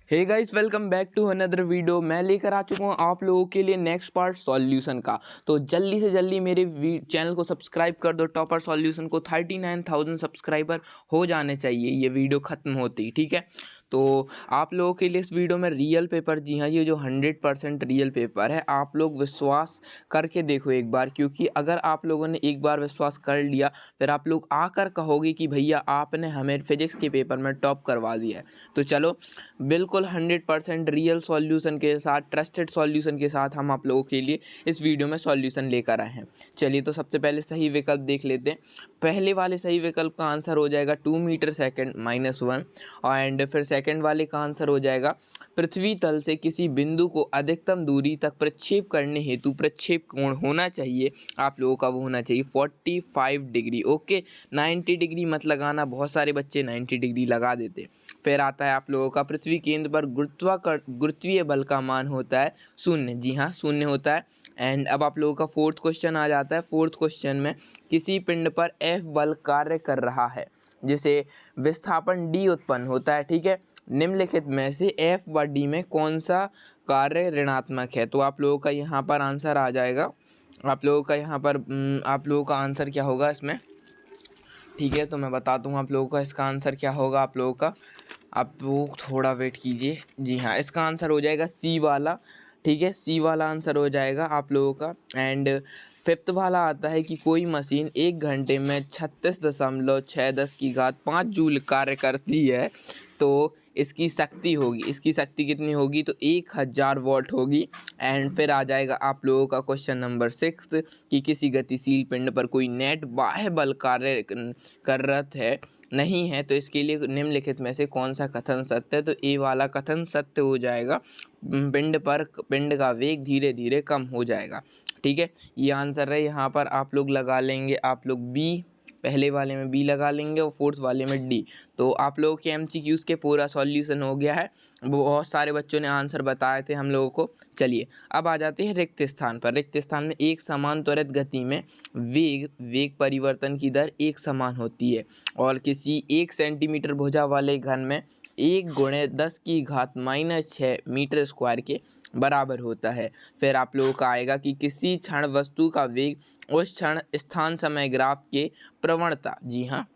Hey guys, welcome back to another video. मैं लेकर आ चुका हूँ आप लोगों के लिए नेक्स्ट पार्ट सॉल्यूशन का। तो जल्दी से जल्दी मेरे चैनल को सब्सक्राइब कर दो। टॉपर सॉल्यूशन को 39,000 सब्सक्राइबर हो जाने चाहिए ये वीडियो ख़त्म होती ही, ठीक है। तो आप लोगों के लिए इस वीडियो में रियल पेपर, जी हाँ, ये जो 100% रियल पेपर है, आप लोग विश्वास करके देखो एक बार, क्योंकि अगर आप लोगों ने एक बार विश्वास कर लिया फिर आप लोग आकर कहोगे कि भैया आपने हमें फिजिक्स के पेपर में टॉप करवा दिया है। तो चलो, बिल्कुल 100% रियल सॉल्यूशन के साथ, ट्रस्टेड सॉल्यूशन के साथ हम आप लोगों के लिए इस वीडियो में सॉल्यूशन लेकर आए हैं। चलिए, तो सबसे पहले सही विकल्प देख लेते हैं। पहले वाले सही विकल्प का आंसर हो जाएगा 2 मीटर सेकेंड -1। एंड फिर सेकंड वाले का आंसर हो जाएगा पृथ्वी तल से किसी बिंदु को अधिकतम दूरी तक प्रक्षेप करने हेतु प्रक्षेप कोण होना चाहिए आप लोगों का, वो होना चाहिए 45 डिग्री। ओके, 90 डिग्री मत लगाना, बहुत सारे बच्चे 90 डिग्री लगा देते। फिर आता है आप लोगों का पृथ्वी केंद्र पर गुरुत्वीय बल का मान होता है 0। जी हाँ, 0 होता है। एंड अब आप लोगों का फोर्थ क्वेश्चन आ जाता है। फोर्थ क्वेश्चन में किसी पिंड पर F बल कार्य कर रहा है जिसे विस्थापन D उत्पन्न होता है, ठीक है। निम्नलिखित में से F व D में कौन सा कार्य ऋणात्मक है? तो आप लोगों का यहाँ पर आंसर आ जाएगा। आप लोगों का यहाँ पर आप लोगों का आंसर क्या होगा इसमें, ठीक है। तो मैं बताता हूँ आप लोगों का इसका आंसर क्या होगा। आप लोगों का, आप लोग थोड़ा वेट कीजिए। जी हाँ, इसका आंसर हो जाएगा C वाला, ठीक है। C वाला आंसर हो जाएगा आप लोगों का। एंड फिफ्थ वाला आता है कि कोई मशीन 1 घंटे में 36.6 जूल कार्य करती है तो इसकी शक्ति होगी, इसकी शक्ति कितनी होगी? तो 1000 वॉट होगी। एंड फिर आ जाएगा आप लोगों का क्वेश्चन नंबर 6 कि किसी गतिशील पिंड पर कोई नेट बाह्य बल कार्य करत है नहीं है तो इसके लिए निम्नलिखित में से कौन सा कथन सत्य है? तो ए वाला कथन सत्य हो जाएगा। पिंड का वेग धीरे धीरे कम हो जाएगा, ठीक है। ये आंसर है। यहाँ पर आप लोग लगा लेंगे, आप लोग बी, पहले वाले में बी लगा लेंगे और फोर्थ वाले में डी। तो आप लोगों के MCQs के पूरा सॉल्यूशन हो गया है। बहुत सारे बच्चों ने आंसर बताए थे हम लोगों को। चलिए, अब आ जाते हैं रिक्त स्थान पर। रिक्त स्थान में एक समान त्वरित गति में वेग परिवर्तन की दर एक समान होती है और किसी 1 सेंटीमीटर भुजा वाले घन में 1 × 10⁻⁻6 मीटर स्क्वायर के बराबर होता है। फिर आप लोगों का आएगा कि किसी क्षण वस्तु का वेग उस क्षण स्थान समय ग्राफ के प्रवणता, जी हाँ,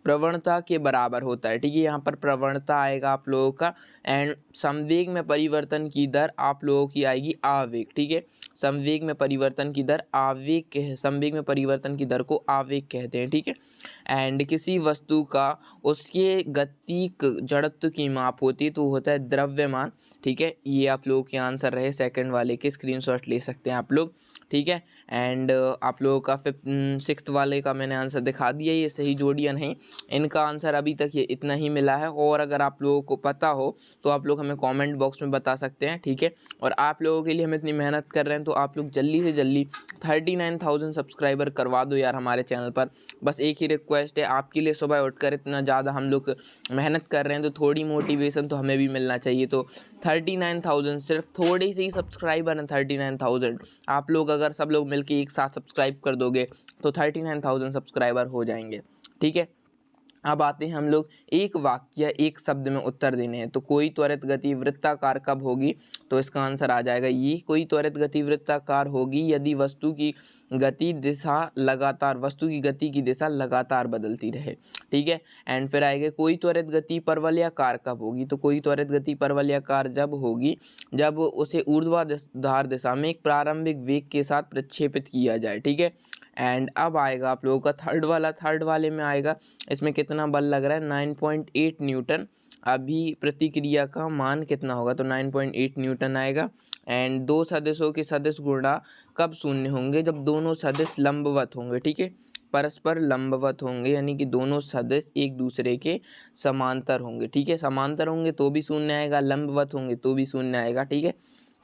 प्रवणता के बराबर होता है, ठीक है। यहाँ पर प्रवणता आएगा आप लोगों का। एंड संवेग में परिवर्तन की दर आप लोगों की आएगी आवेग, ठीक है। संवेग में परिवर्तन की दर संवेग में परिवर्तन की दर को आवेग कहते हैं, ठीक है। एंड किसी वस्तु का उसके गतिक जड़त्व की माप होती है तो वो होता है द्रव्यमान, ठीक है। ये आप लोगों के आंसर रहे सेकंड वाले के, स्क्रीनशॉट ले सकते हैं आप लोग, ठीक है। एंड आप लोगों का सिक्स्थ वाले का मैंने आंसर दिखा दिया, ये सही जोड़ियाँ नहीं। इनका आंसर अभी तक ये इतना ही मिला है और अगर आप लोगों को पता हो तो आप लोग हमें कमेंट बॉक्स में बता सकते हैं, ठीक है। और आप लोगों के लिए हम इतनी मेहनत कर रहे हैं तो आप लोग जल्दी से जल्दी 39,000 सब्सक्राइबर करवा दो यार हमारे चैनल पर। बस एक ही रिक्वेस्ट है आपके लिए, सुबह उठकर इतना ज़्यादा हम लोग मेहनत कर रहे हैं तो थोड़ी मोटिवेशन तो हमें भी मिलना चाहिए। तो 39,000, सिर्फ थोड़ी सी सब्सक्राइबर हैं 39,000। आप लोग अगर सब लोग मिलकर एक साथ सब्सक्राइब कर दोगे तो 39,000 सब्सक्राइबर हो जाएंगे, ठीक है। अब आते हैं हम लोग एक वाक्य एक शब्द में उत्तर देने हैं। तो कोई त्वरित गति वृत्ताकार कब होगी? तो इसका आंसर आ जाएगा ये, कोई त्वरित गति वृत्ताकार होगी यदि वस्तु की गति की दिशा लगातार बदलती रहे, ठीक है। एंड फिर आएगा कोई त्वरित गति परवलयाकार कब होगी? तो कोई त्वरित गति परवलयाकार जब होगी जब उसे ऊर्ध्वाधर दिशा में एक प्रारंभिक वेग के साथ प्रक्षेपित किया जाए, ठीक है। एंड अब आएगा आप लोगों का थर्ड वाले में आएगा, इसमें कितना बल लग रहा है? 9.8 न्यूटन। अभी प्रतिक्रिया का मान कितना होगा? तो 9.8 न्यूटन आएगा। एंड दो सदिशों के सदिश गुणा कब शून्य होंगे? जब दोनों सदिश लंबवत होंगे, ठीक है, परस्पर लंबवत होंगे, यानी कि दोनों सदिश एक दूसरे के समांतर होंगे, ठीक है। समांतर होंगे तो भी शून्य आएगा, लंबवत होंगे तो भी शून्य आएगा, ठीक है।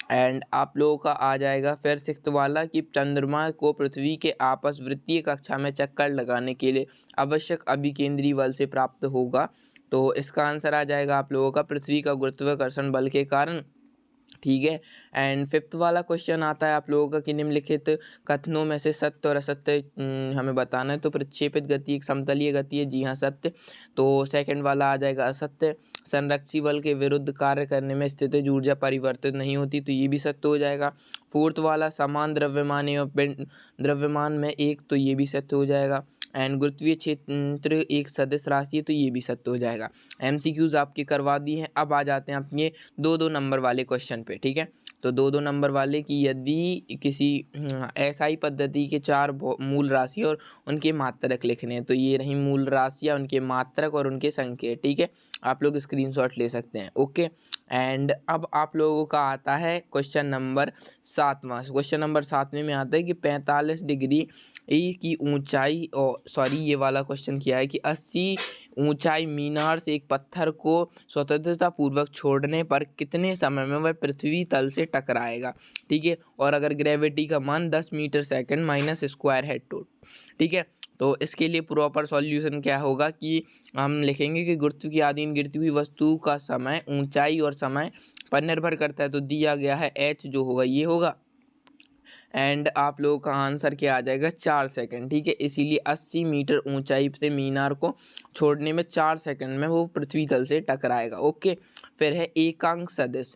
एंड आप लोगों का आ जाएगा फिर सिक्स्थ वाला कि चंद्रमा को पृथ्वी के आपस वृत्तीय कक्षा में चक्कर लगाने के लिए आवश्यक अभिकेंद्री बल से प्राप्त होगा। तो इसका आंसर आ जाएगा आप लोगों का पृथ्वी का गुरुत्वाकर्षण बल के कारण, ठीक है। एंड फिफ्थ वाला क्वेश्चन आता है आप लोगों का कि निम्नलिखित कथनों में से सत्य और असत्य हमें बताना है। तो प्रक्षेपित गति एक समतलीय गति है, जी हाँ सत्य। तो सेकंड वाला आ जाएगा असत्य। संरक्षी बल के विरुद्ध कार्य करने में स्थितिज ऊर्जा परिवर्तित नहीं होती, तो ये भी सत्य हो जाएगा। फोर्थ वाला समान द्रव्यमान एवं पिंड द्रव्यमान में एक, तो ये भी सत्य हो जाएगा। एंड गुरुत्वीय क्षेत्र एक सदिश राशि है, तो ये भी सत्य हो जाएगा। MCQs आपके करवा दिए हैं। अब आ जाते हैं अपने 2-2 नंबर वाले क्वेश्चन पे, ठीक है। तो 2-2 नंबर वाले की यदि किसी SI पद्धति के 4 मूल राशि और उनके मात्रक लिखने हैं, तो ये रही मूल राशियाँ, उनके मात्रक और उनके संख्या, ठीक है। आप लोग स्क्रीनशॉट ले सकते हैं, ओके। एंड अब आप लोगों का आता है क्वेश्चन नंबर 7वां। क्वेश्चन नंबर 7वें में आता है कि 45 डिग्री की ऊंचाई, और सॉरी ये वाला क्वेश्चन किया है कि 80 ऊंचाई मीनार से एक पत्थर को स्वतंत्रता पूर्वक छोड़ने पर कितने समय में वह पृथ्वी तल से टकराएगा, ठीक है। और अगर ग्रेविटी का मान 10 मीटर सेकंड माइनस स्क्वायर है तो, ठीक है। तो इसके लिए प्रॉपर सॉल्यूशन क्या होगा कि हम लिखेंगे कि गुरुत्व की अधीन गिरती हुई वस्तु का समय ऊंचाई और समय पर निर्भर करता है। तो दिया गया है h जो होगा ये होगा, एंड आप लोगों का आंसर क्या आ जाएगा 4 सेकंड, ठीक है। इसीलिए 80 मीटर ऊंचाई से मीनार को छोड़ने में 4 सेकंड में वो पृथ्वी तल से टकराएगा, ओके। फिर है एकांक सदिश।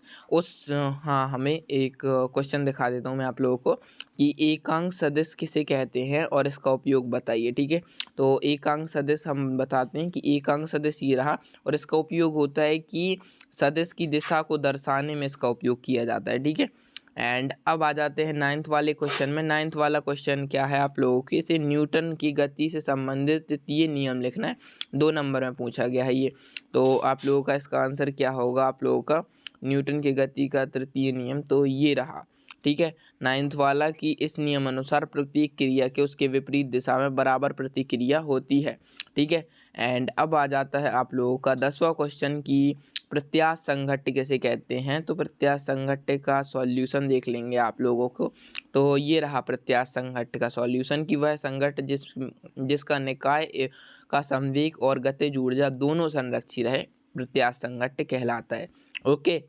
हाँ हमें एक क्वेश्चन दिखा देता हूँ मैं आप लोगों को कि एकांक सदिश किसे कहते हैं और इसका उपयोग बताइए, ठीक है। तो एकांक सदिश हम बताते हैं कि एकांक सदिश ये रहा, और इसका उपयोग होता है कि सदिश की दिशा को दर्शाने में इसका उपयोग किया जाता है, ठीक है। एंड अब आ जाते हैं 9th वाले क्वेश्चन में। 9th वाला क्वेश्चन क्या है आप लोगों के, इसे न्यूटन की गति से संबंधित तृतीय नियम लिखना है। 2 नंबर में पूछा गया है ये। तो आप लोगों का इसका आंसर क्या होगा, आप लोगों का न्यूटन की गति का तृतीय नियम तो ये रहा, ठीक है। 9th वाला कि इस नियम अनुसार प्रत्येक क्रिया के उसके विपरीत दिशा में बराबर प्रतिक्रिया होती है, ठीक है। एंड अब आ जाता है आप लोगों का 10वां क्वेश्चन की प्रत्यास्थ संघट्ट किसे कहते हैं। तो प्रत्यास्थ संघट्ट का सॉल्यूशन देख लेंगे आप लोगों को। तो ये रहा प्रत्यास्थ संघट्ट का सॉल्यूशन कि वह संघट्ट जिसका निकाय का संवेग और गतिज ऊर्जा दोनों संरक्षित रहे प्रत्यास्थ संघट्ट कहलाता है, ओके।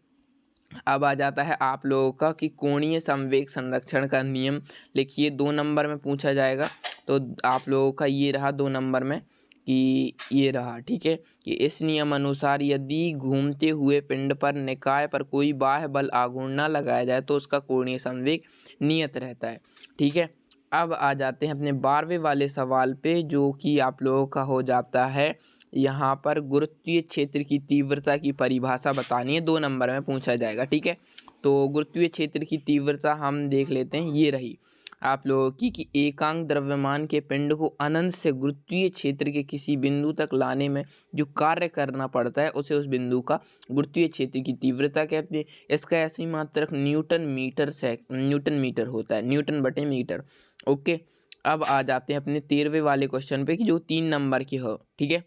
अब आ जाता है आप लोगों का कि कोणीय संवेग संरक्षण का नियम लिखिए। 2 नंबर में पूछा जाएगा। तो आप लोगों का ये रहा 2 नंबर में कि ये रहा, ठीक है, कि इस नियम अनुसार यदि घूमते हुए पिंड पर निकाय पर कोई बाह्य बल आघूर्ण न लगाया जाए तो उसका कोणीय संवेग नियत रहता है, ठीक है। अब आ जाते हैं अपने 12वें वाले सवाल पे, जो कि आप लोगों का हो जाता है यहाँ पर गुरुत्वीय क्षेत्र की तीव्रता की परिभाषा बतानी है। 2 नंबर में पूछा जाएगा, ठीक है। तो गुरुत्वीय क्षेत्र की तीव्रता हम देख लेते हैं, ये रही आप लोगों की कि एकांक द्रव्यमान के पिंड को अनंत से गुरुत्वीय क्षेत्र के किसी बिंदु तक लाने में जो कार्य करना पड़ता है उसे उस बिंदु का गुरुत्वीय क्षेत्र की तीव्रता कहते हैं। इसका ऐसे ही मात्रक न्यूटन मीटर होता है, न्यूटन बटे मीटर, ओके। अब आ जाते हैं अपने 13वें वाले क्वेश्चन पे कि जो 3 नंबर की हो, ठीक है।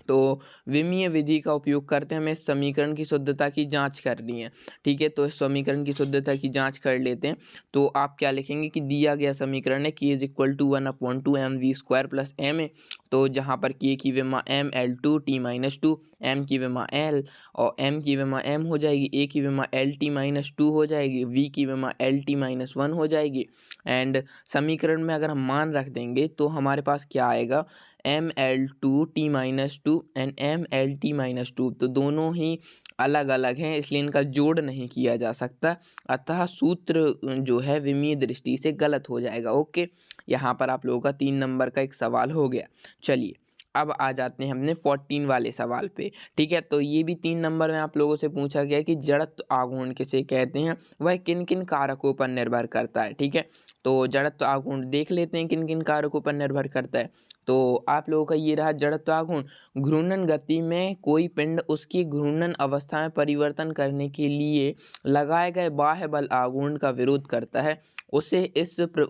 तो विमीय विधि का उपयोग करते हैं, हमें इस समीकरण की शुद्धता की जांच करनी है, ठीक है। तो इस समीकरण की शुद्धता की जांच कर लेते हैं। तो आप क्या लिखेंगे कि दिया गया समीकरण है k = 1/2 mv² प्लस m है। तो जहाँ पर k की विमा m L2 t-2, m की विमा l और m की विमा m हो जाएगी, a की विमा LT-2 हो जाएगी, v की विमा LT-1 हो जाएगी। एंड समीकरण में अगर हम मान रख देंगे तो हमारे पास क्या आएगा, ML2 t-2 एंड MLT-2। तो दोनों ही अलग अलग हैं, इसलिए इनका जोड़ नहीं किया जा सकता, अतः सूत्र जो है विमीय दृष्टि से गलत हो जाएगा, ओके। यहाँ पर आप लोगों का 3 नंबर का एक सवाल हो गया। चलिए अब आ जाते हैं हमने 14 वाले सवाल पे, ठीक है। तो ये भी 3 नंबर में आप लोगों से पूछा गया कि जड़त्व आघूर्ण किसे कहते हैं, वह किन किन कारकों पर निर्भर करता है, ठीक है। तो जड़त्व आघूर्ण देख लेते हैं किन किन कारकों पर निर्भर करता है। तो आप लोगों का ये रहा जड़त्व आघूर्ण। घूर्णन गति में कोई पिंड उसकी घूर्णन अवस्था में परिवर्तन करने के लिए लगाए गए बाह्य बल आघूर्ण का विरोध करता है, उसे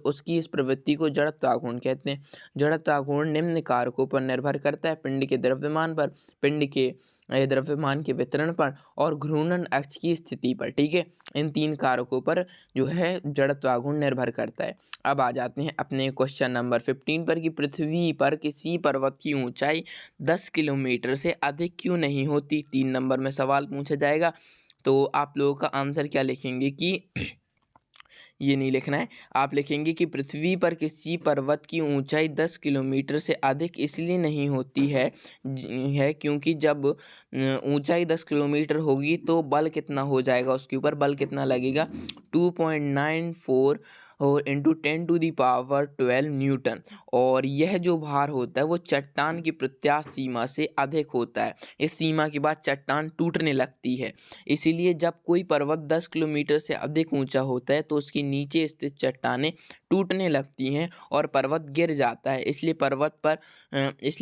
उसकी इस प्रवृत्ति को जड़त्व आघूर्ण कहते हैं। जड़त्व आघूर्ण निम्न कारकों पर निर्भर करता है, पिंड के द्रव्यमान पर, पिंड के द्रव्यमान के वितरण पर और घूर्णन अक्ष की स्थिति पर, ठीक है। इन 3 कारकों पर जो है जड़त्व आघूर्ण निर्भर करता है। अब आ जाते हैं अपने क्वेश्चन नंबर 15 पर कि पृथ्वी पर किसी पर्वत की ऊंचाई 10 किलोमीटर से अधिक क्यों नहीं होती। 3 नंबर में सवाल पूछा जाएगा। तो आप लोगों का आंसर क्या लिखेंगे कि ये नहीं लिखना है, आप लिखेंगे कि पृथ्वी पर किसी पर्वत की ऊंचाई 10 किलोमीटर से अधिक इसलिए नहीं होती है क्योंकि जब ऊंचाई 10 किलोमीटर होगी तो बल कितना हो जाएगा, उसके ऊपर बल कितना लगेगा 2.94 और इंटू 10⁻12 न्यूटन। और यह जो भार होता है वो चट्टान की प्रत्यास्थ सीमा से अधिक होता है। इस सीमा के बाद चट्टान टूटने लगती है। इसीलिए जब कोई पर्वत 10 किलोमीटर से अधिक ऊंचा होता है तो उसके नीचे स्थित चट्टानें टूटने लगती हैं और पर्वत गिर जाता है। इसलिए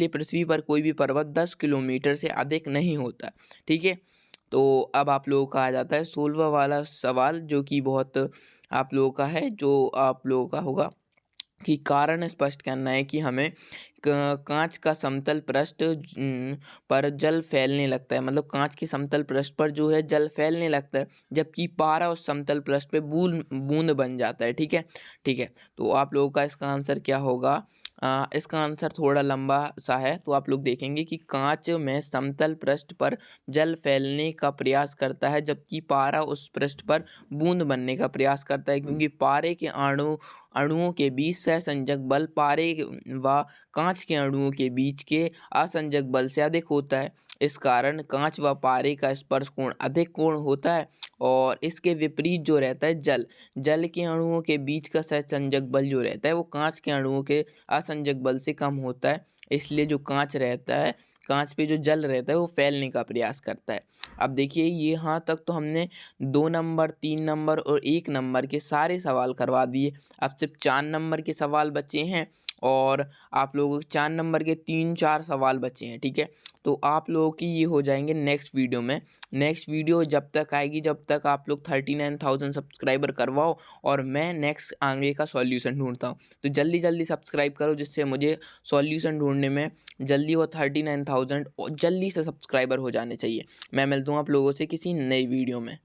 पृथ्वी पर कोई भी पर्वत 10 किलोमीटर से अधिक नहीं होता। ठीक है, तो अब आप लोगों का आ जाता है 16वां वाला सवाल, जो कि बहुत आप लोगों का है, जो आप लोगों का होगा कि कारण स्पष्ट करना है कि हमें कांच का समतल पृष्ठ पर जल फैलने लगता है, मतलब कांच के समतल पृष्ठ पर जो है जल फैलने लगता है, जबकि पारा उस समतल पृष्ठ पे बूंद बन जाता है। ठीक है, ठीक है, तो आप लोगों का इसका आंसर क्या होगा? इसका आंसर थोड़ा लंबा सा है, तो आप लोग देखेंगे कि कांच में समतल पृष्ठ पर जल फैलने का प्रयास करता है, जबकि पारा उस पृष्ठ पर बूंद बनने का प्रयास करता है, क्योंकि पारे के अणुओं के बीच सहसंजक बल पारे व कांच के अणुओं के बीच के असंजक बल से अधिक होता है। इस कारण कांच व पारे का स्पर्श कोण अधिक कोण होता है। और इसके विपरीत जो रहता है जल के अणुओं के बीच का सहसंजक बल जो रहता है वो कांच के अणुओं के असंजक बल से कम होता है। इसलिए जो कांच रहता है, कांच पे जो जल रहता है वो फैलने का प्रयास करता है। अब देखिए, ये यहाँ तक तो हमने 2 नंबर, 3 नंबर और 1 नंबर के सारे सवाल करवा दिए। अब सिर्फ 4 नंबर के सवाल बचे हैं और आप लोगों के 4 नंबर के 3-4 सवाल बचे हैं। ठीक है, तो आप लोगों की ये हो जाएंगे नेक्स्ट वीडियो में। नेक्स्ट वीडियो जब तक आएगी, जब तक आप लोग 39,000 सब्सक्राइबर करवाओ और मैं नेक्स्ट आगे का सॉल्यूशन ढूंढता हूँ। तो जल्दी जल्दी सब्सक्राइब करो, जिससे मुझे सॉल्यूशन ढूंढने में जल्दी वो 39,000 और जल्दी से सब्सक्राइबर हो जाने चाहिए। मैं मिलता हूँ आप लोगों से किसी नई वीडियो में।